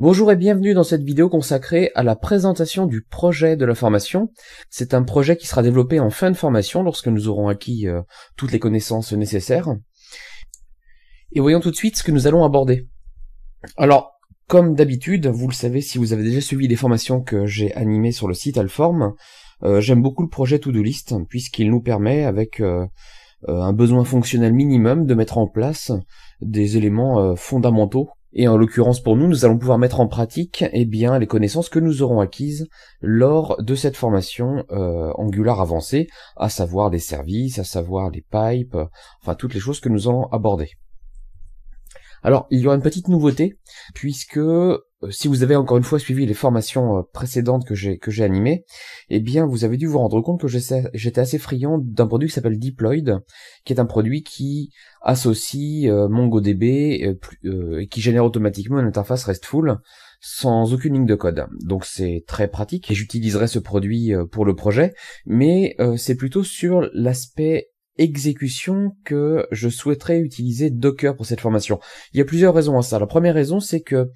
Bonjour et bienvenue dans cette vidéo consacrée à la présentation du projet de la formation. C'est un projet qui sera développé en fin de formation lorsque nous aurons acquis toutes les connaissances nécessaires. Et voyons tout de suite ce que nous allons aborder. Alors, comme d'habitude, vous le savez si vous avez déjà suivi les formations que j'ai animées sur le site Alform, j'aime beaucoup le projet To-Do List puisqu'il nous permet avec un besoin fonctionnel minimum de mettre en place des éléments fondamentaux. Et en l'occurrence pour nous, nous allons pouvoir mettre en pratique les connaissances que nous aurons acquises lors de cette formation Angular avancée, à savoir les services, à savoir les pipes, enfin toutes les choses que nous allons aborder. Alors, il y aura une petite nouveauté, puisque si vous avez encore une fois suivi les formations précédentes que j'ai animées, eh bien vous avez dû vous rendre compte que j'étais assez friand d'un produit qui s'appelle Deployed, qui est un produit qui associe MongoDB et qui génère automatiquement une interface RESTful sans aucune ligne de code. Donc c'est très pratique et j'utiliserai ce produit pour le projet, mais c'est plutôt sur l'aspect exécution que je souhaiterais utiliser Docker pour cette formation. Il y a plusieurs raisons à ça. La première raison, c'est que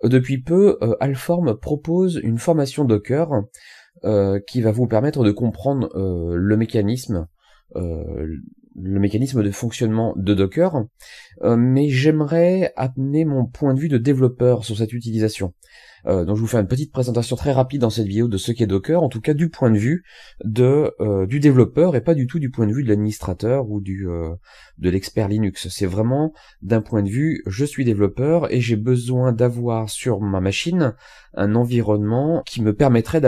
depuis peu, Alform propose une formation Docker qui va vous permettre de comprendre le mécanisme de fonctionnement de Docker, mais j'aimerais amener mon point de vue de développeur sur cette utilisation. Donc je vous fais une petite présentation très rapide dans cette vidéo de ce qu'est Docker, en tout cas du point de vue du développeur et pas du tout du point de vue de l'administrateur ou de l'expert Linux. C'est vraiment d'un point de vue, je suis développeur et j'ai besoin d'avoir sur ma machine un environnement qui me permettrait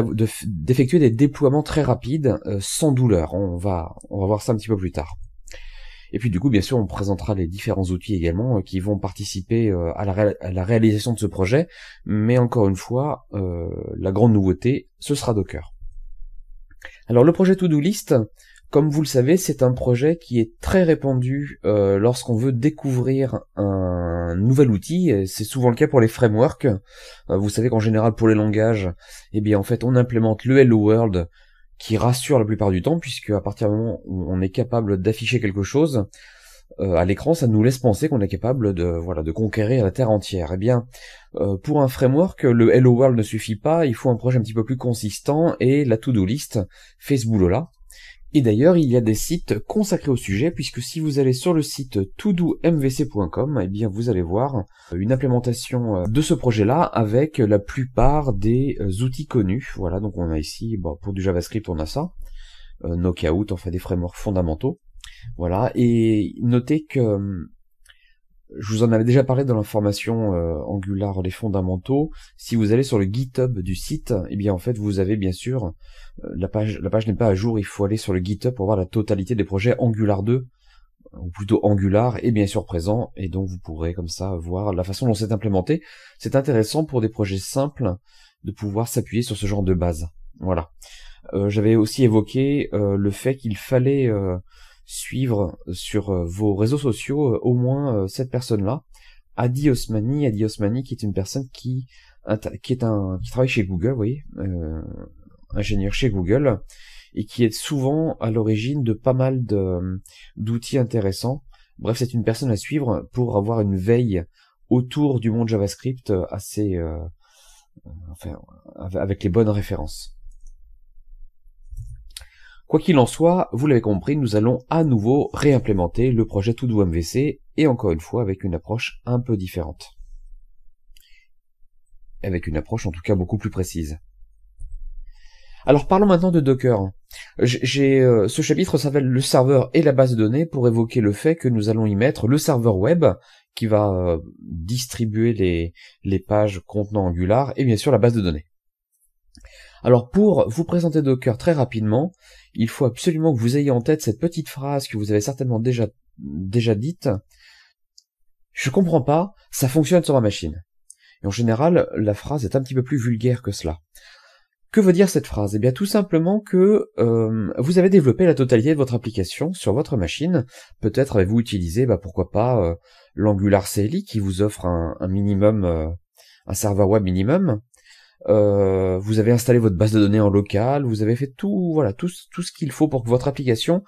d'effectuer des déploiements très rapides sans douleur. On va voir ça un petit peu plus tard. Et puis du coup, bien sûr, on présentera les différents outils également qui vont participer à la réalisation de ce projet. Mais encore une fois, la grande nouveauté, ce sera Docker. Alors le projet To-Do List, comme vous le savez, c'est un projet qui est très répandu lorsqu'on veut découvrir un nouvel outil. C'est souvent le cas pour les frameworks. Vous savez qu'en général, pour les langages, eh bien en fait, on implémente le Hello World, qui rassure la plupart du temps, puisque à partir du moment où on est capable d'afficher quelque chose à l'écran, ça nous laisse penser qu'on est capable de conquérir la Terre entière. Eh bien, pour un framework, le Hello World ne suffit pas, il faut un projet un petit peu plus consistant, et la To-Do List fait ce boulot-là. Et d'ailleurs, il y a des sites consacrés au sujet, puisque si vous allez sur le site todomvc.com, eh bien vous allez voir une implémentation de ce projet-là avec la plupart des outils connus. Voilà, donc on a ici, pour du JavaScript, on a ça, Knockout, enfin des frameworks fondamentaux. Voilà, et notez que je vous en avais déjà parlé dans la formation Angular les fondamentaux. Si vous allez sur le GitHub du site, eh bien en fait vous avez bien sûr la page n'est pas à jour, il faut aller sur le GitHub pour voir la totalité des projets Angular 2, ou plutôt Angular est bien sûr présent, et donc vous pourrez comme ça voir la façon dont c'est implémenté. C'est intéressant pour des projets simples de pouvoir s'appuyer sur ce genre de base. Voilà. J'avais aussi évoqué le fait qu'il fallait suivre sur vos réseaux sociaux au moins cette personne-là, Adi Osmani qui est une personne qui travaille chez Google, vous voyez, ingénieur chez Google, et qui est souvent à l'origine de pas mal d'outils intéressants. Bref, c'est une personne à suivre pour avoir une veille autour du monde JavaScript assez, avec les bonnes références. Quoi qu'il en soit, vous l'avez compris, nous allons à nouveau réimplémenter le projet To-Do MVC, et encore une fois avec une approche un peu différente. Avec une approche en tout cas beaucoup plus précise. Alors parlons maintenant de Docker. Ce chapitre s'appelle le serveur et la base de données pour évoquer le fait que nous allons y mettre le serveur web qui va distribuer les pages contenant Angular et bien sûr la base de données. Alors pour vous présenter Docker très rapidement, il faut absolument que vous ayez en tête cette petite phrase que vous avez certainement déjà dite. Je comprends pas, ça fonctionne sur ma machine. Et en général, la phrase est un petit peu plus vulgaire que cela. Que veut dire cette phrase? Eh bien tout simplement que vous avez développé la totalité de votre application sur votre machine. Peut-être avez-vous utilisé, pourquoi pas, l'Angular CLI qui vous offre un minimum, un serveur web minimum. Vous avez installé votre base de données en local, vous avez fait tout ce qu'il faut pour que votre application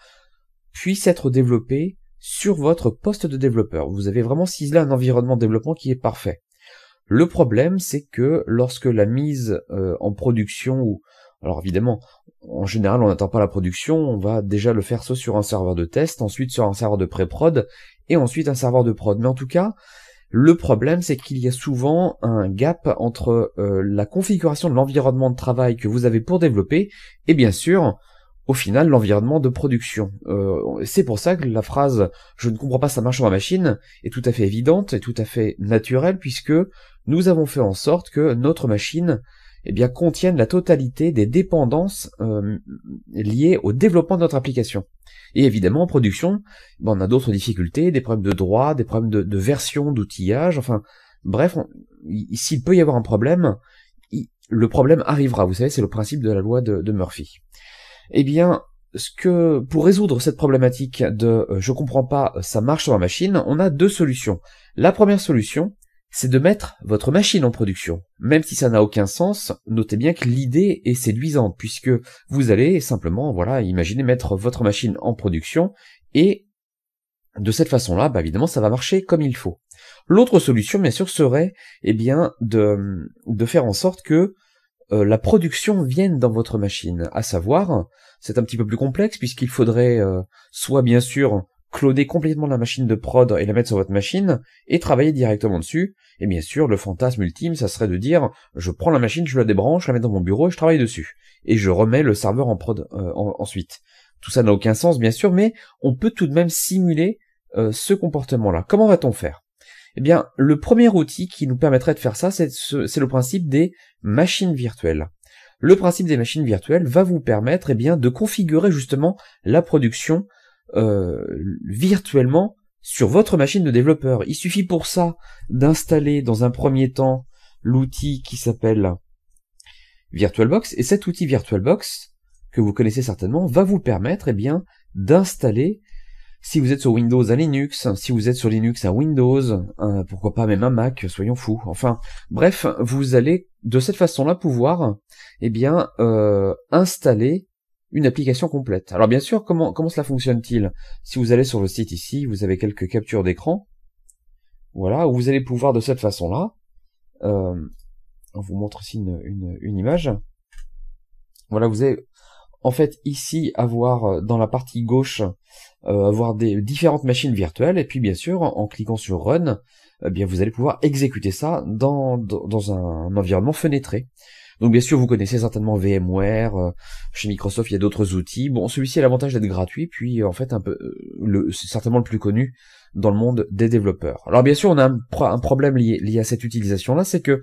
puisse être développée sur votre poste de développeur. Vous avez vraiment ciselé un environnement de développement qui est parfait. Le problème, c'est que lorsque la mise en production, alors évidemment, en général, on n'attend pas la production, on va déjà le faire soit sur un serveur de test, ensuite sur un serveur de pré-prod, et ensuite un serveur de prod. Mais en tout cas, le problème, c'est qu'il y a souvent un gap entre la configuration de l'environnement de travail que vous avez pour développer, et bien sûr, au final, l'environnement de production. C'est pour ça que la phrase « je ne comprends pas, ça marche sur ma machine » est tout à fait évidente et tout à fait naturelle, puisque nous avons fait en sorte que notre machine contienne la totalité des dépendances liées au développement de notre application. Et évidemment, en production, on a d'autres difficultés, des problèmes de droit, des problèmes de version, d'outillage, enfin, bref, s'il peut y avoir un problème, le problème arrivera. Vous savez, c'est le principe de la loi de Murphy. Eh bien, pour résoudre cette problématique de je comprends pas, ça marche sur ma machine, on a deux solutions. La première solution, c'est de mettre votre machine en production. Même si ça n'a aucun sens, notez bien que l'idée est séduisante, puisque vous allez simplement, imaginer mettre votre machine en production, et de cette façon-là, évidemment, ça va marcher comme il faut. L'autre solution, bien sûr, serait, de faire en sorte que la production vienne dans votre machine. À savoir, c'est un petit peu plus complexe, puisqu'il faudrait soit, bien sûr, cloner complètement la machine de prod et la mettre sur votre machine, et travailler directement dessus. Et bien sûr, le fantasme ultime, ça serait de dire, je prends la machine, je la débranche, je la mets dans mon bureau et je travaille dessus. Et je remets le serveur en prod ensuite. Tout ça n'a aucun sens, bien sûr, mais on peut tout de même simuler ce comportement-là. Comment va-t-on faire ? Eh bien, le premier outil qui nous permettrait de faire ça, c'est le principe des machines virtuelles. Le principe des machines virtuelles va vous permettre de configurer justement la production virtuellement sur votre machine de développeur. Il suffit pour ça d'installer dans un premier temps l'outil qui s'appelle VirtualBox, et cet outil VirtualBox, que vous connaissez certainement, va vous permettre d'installer, si vous êtes sur Windows, un Linux, si vous êtes sur Linux, un Windows, pourquoi pas même un Mac, soyons fous. Enfin, bref, vous allez de cette façon-là pouvoir installer une application complète. Alors bien sûr, comment cela fonctionne-t-il ? Si vous allez sur le site ici, vous avez quelques captures d'écran, voilà, où vous allez pouvoir de cette façon-là, on vous montre ici une image, voilà, vous allez en fait ici avoir dans la partie gauche, avoir des différentes machines virtuelles, et puis bien sûr, en cliquant sur Run, vous allez pouvoir exécuter ça dans un environnement fenêtré. Donc bien sûr, vous connaissez certainement VMware, chez Microsoft il y a d'autres outils. Bon, celui-ci a l'avantage d'être gratuit, puis en fait c'est certainement le plus connu dans le monde des développeurs. Alors bien sûr, on a un problème lié à cette utilisation-là, c'est que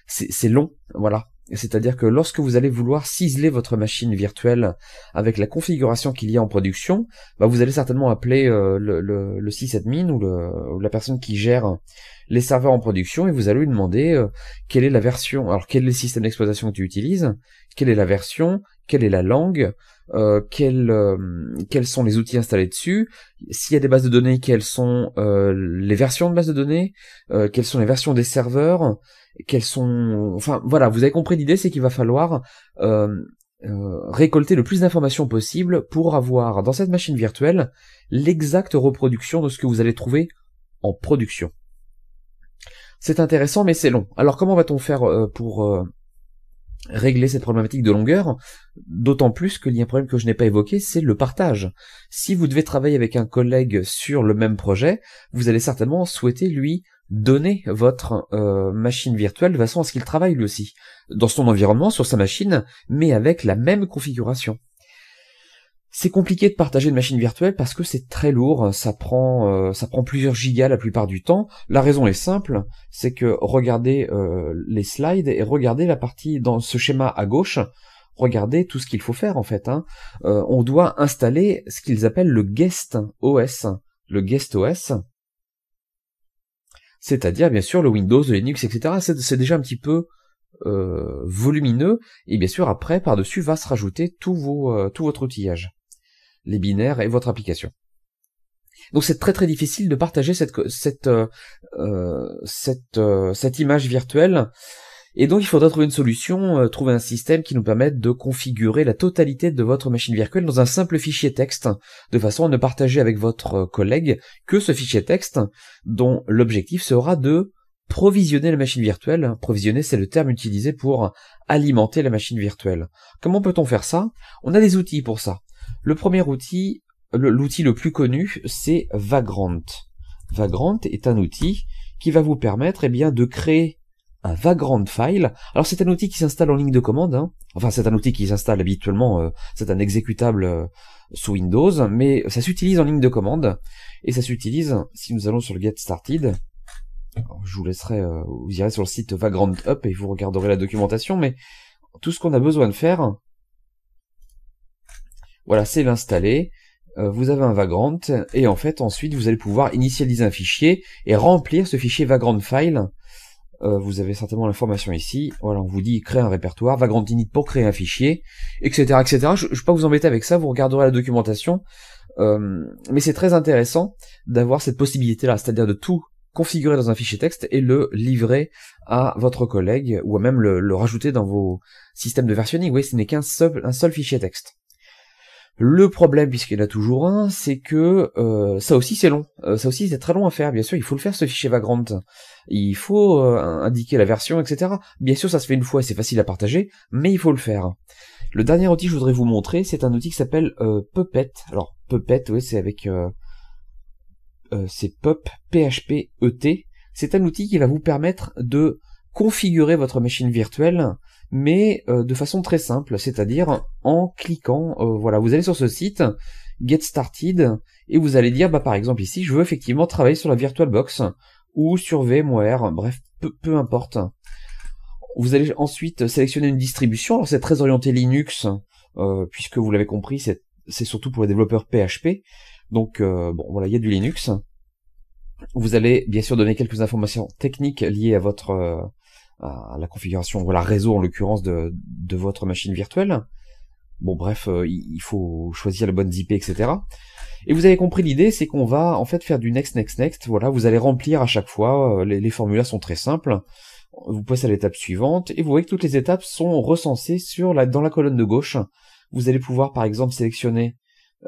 c'est long, voilà. C'est-à-dire que lorsque vous allez vouloir ciseler votre machine virtuelle avec la configuration qu'il y a en production, vous allez certainement appeler le sysadmin ou la personne qui gère les serveurs en production, et vous allez lui demander quelle est la version, alors quel est le système d'exploitation que tu utilises, quelle est la version, quelle est la langue, quels sont les outils installés dessus, s'il y a des bases de données, quelles sont les versions de bases de données, quelles sont les versions des serveurs, enfin voilà, vous avez compris l'idée, c'est qu'il va falloir récolter le plus d'informations possible pour avoir dans cette machine virtuelle l'exacte reproduction de ce que vous allez trouver en production. C'est intéressant, mais c'est long. Alors comment va-t-on faire pour régler cette problématique de longueur? D'autant plus qu'il y a un problème que je n'ai pas évoqué, c'est le partage. Si vous devez travailler avec un collègue sur le même projet, vous allez certainement souhaiter lui donner votre machine virtuelle de façon à ce qu'il travaille lui aussi dans son environnement, sur sa machine, mais avec la même configuration. C'est compliqué de partager une machine virtuelle parce que c'est très lourd, ça prend plusieurs gigas la plupart du temps. La raison est simple, c'est que regardez les slides et regardez la partie dans ce schéma à gauche, regardez tout ce qu'il faut faire en fait. On doit installer ce qu'ils appellent le guest OS. Le guest OS, c'est-à-dire bien sûr le Windows, le Linux, etc. C'est déjà un petit peu volumineux, et bien sûr après par-dessus va se rajouter tout votre outillage, les binaires et votre application. Donc c'est très très difficile de partager cette image virtuelle, et donc il faudra trouver une solution, trouver un système qui nous permette de configurer la totalité de votre machine virtuelle dans un simple fichier texte, de façon à ne partager avec votre collègue que ce fichier texte, dont l'objectif sera de provisionner la machine virtuelle. Provisionner, c'est le terme utilisé pour alimenter la machine virtuelle. Comment peut-on faire ça? On a des outils pour ça. Le premier outil, l'outil le plus connu, c'est Vagrant. Vagrant est un outil qui va vous permettre de créer un Vagrant file. Alors c'est un outil qui s'installe en ligne de commande, hein. Enfin c'est un outil qui s'installe habituellement, c'est un exécutable sous Windows, mais ça s'utilise en ligne de commande, et ça s'utilise, si nous allons sur le Get Started, alors, je vous laisserai, vous irez sur le site Vagrant Up et vous regarderez la documentation, mais tout ce qu'on a besoin de faire, voilà, c'est l'installer. Vous avez un Vagrant, et en fait ensuite vous allez pouvoir initialiser un fichier et remplir ce fichier Vagrant file. Vous avez certainement l'information ici. Voilà, on vous dit créer un répertoire, Vagrant init pour créer un fichier, etc., etc. Je ne vais pas vous embêter avec ça, vous regarderez la documentation. Mais c'est très intéressant d'avoir cette possibilité-là, c'est-à-dire de tout configurer dans un fichier texte et le livrer à votre collègue, ou même le rajouter dans vos systèmes de versionning. Oui, ce n'est un seul fichier texte. Le problème, puisqu'il y en a toujours un, c'est que ça aussi c'est long. Ça aussi c'est très long à faire. Bien sûr, il faut le faire ce fichier Vagrant. Il faut indiquer la version, etc. Bien sûr, ça se fait une fois et c'est facile à partager, mais il faut le faire. Le dernier outil que je voudrais vous montrer, c'est un outil qui s'appelle Puppet. Alors Puppet, oui, c'est avec c'est PHP-ET. C'est un outil qui va vous permettre de configurer votre machine virtuelle, mais de façon très simple, c'est-à-dire en cliquant, voilà, vous allez sur ce site, Get Started, et vous allez dire, par exemple ici, je veux effectivement travailler sur la VirtualBox, ou sur VMware, bref, peu importe. Vous allez ensuite sélectionner une distribution, alors c'est très orienté Linux, puisque vous l'avez compris, c'est surtout pour les développeurs PHP, donc bon, voilà, il y a du Linux. Vous allez bien sûr donner quelques informations techniques liées à votre à la configuration, voilà, réseau en l'occurrence de votre machine virtuelle. Bon bref, il faut choisir les bonnes IP, etc. Et vous avez compris l'idée, c'est qu'on va en fait faire du next. Voilà, vous allez remplir à chaque fois, les formulaires sont très simples. Vous passez à l'étape suivante, et vous voyez que toutes les étapes sont recensées dans la colonne de gauche. Vous allez pouvoir par exemple sélectionner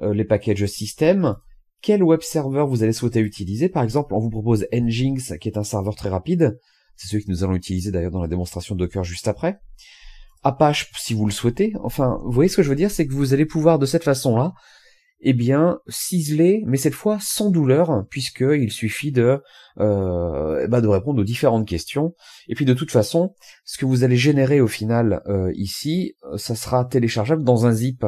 les packages système, quel web server vous allez souhaiter utiliser. Par exemple, on vous propose Nginx, qui est un serveur très rapide. C'est celui que nous allons utiliser d'ailleurs dans la démonstration Docker juste après. Apache, si vous le souhaitez. Enfin, vous voyez ce que je veux dire, c'est que vous allez pouvoir de cette façon-là, ciseler, mais cette fois sans douleur, puisqu'il suffit de répondre aux différentes questions. Et puis de toute façon, ce que vous allez générer au final ici, ça sera téléchargeable dans un zip.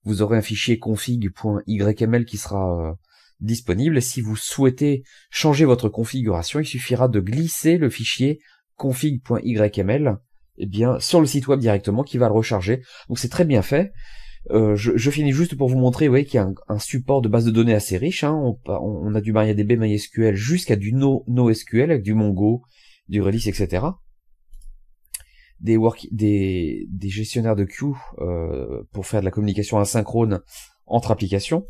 Vous aurez un fichier config.yml qui sera disponible. Et si vous souhaitez changer votre configuration, il suffira de glisser le fichier config.yml sur le site web directement, qui va le recharger. Donc c'est très bien fait. Je finis juste pour vous montrer, qu'il y a un support de base de données assez riche, hein. On a du MariaDB, MySQL jusqu'à du NoSQL avec du Mongo, du Redis, etc. Des gestionnaires de queue pour faire de la communication asynchrone entre applications.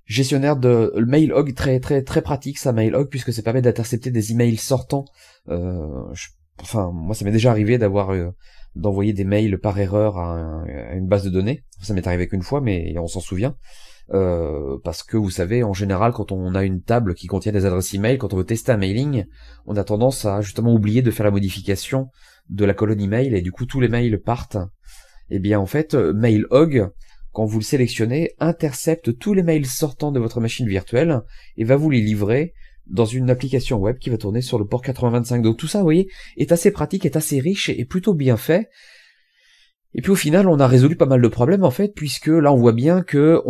Gestionnaire de Mailhog, très très très pratique ça, Mailhog, puisque ça permet d'intercepter des emails sortants. Moi ça m'est déjà arrivé d'envoyer des mails par erreur à une base de données. Ça m'est arrivé qu'une fois, mais on s'en souvient. Parce que vous savez, en général, quand on a une table qui contient des adresses email, quand on veut tester un mailing, on a tendance à justement oublier de faire la modification de la colonne email, et du coup tous les mails partent. En fait, Mailhog, quand vous le sélectionnez, intercepte tous les mails sortants de votre machine virtuelle et va vous les livrer dans une application web qui va tourner sur le port 8025. Donc tout ça, vous voyez, est assez pratique, est assez riche et plutôt bien fait. Et puis au final, on a résolu pas mal de problèmes en fait, puisque là on voit bien que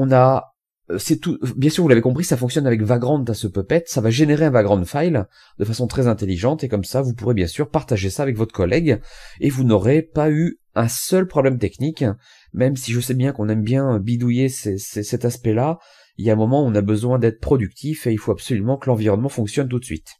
c'est tout. Bien sûr, vous l'avez compris, ça fonctionne avec Vagrant à ce Puppet. Ça va générer un Vagrant file de façon très intelligente, et comme ça, vous pourrez bien sûr partager ça avec votre collègue, et vous n'aurez pas eu un seul problème technique. Même si je sais bien qu'on aime bien bidouiller cet aspect-là, il y a un moment où on a besoin d'être productif, et il faut absolument que l'environnement fonctionne tout de suite.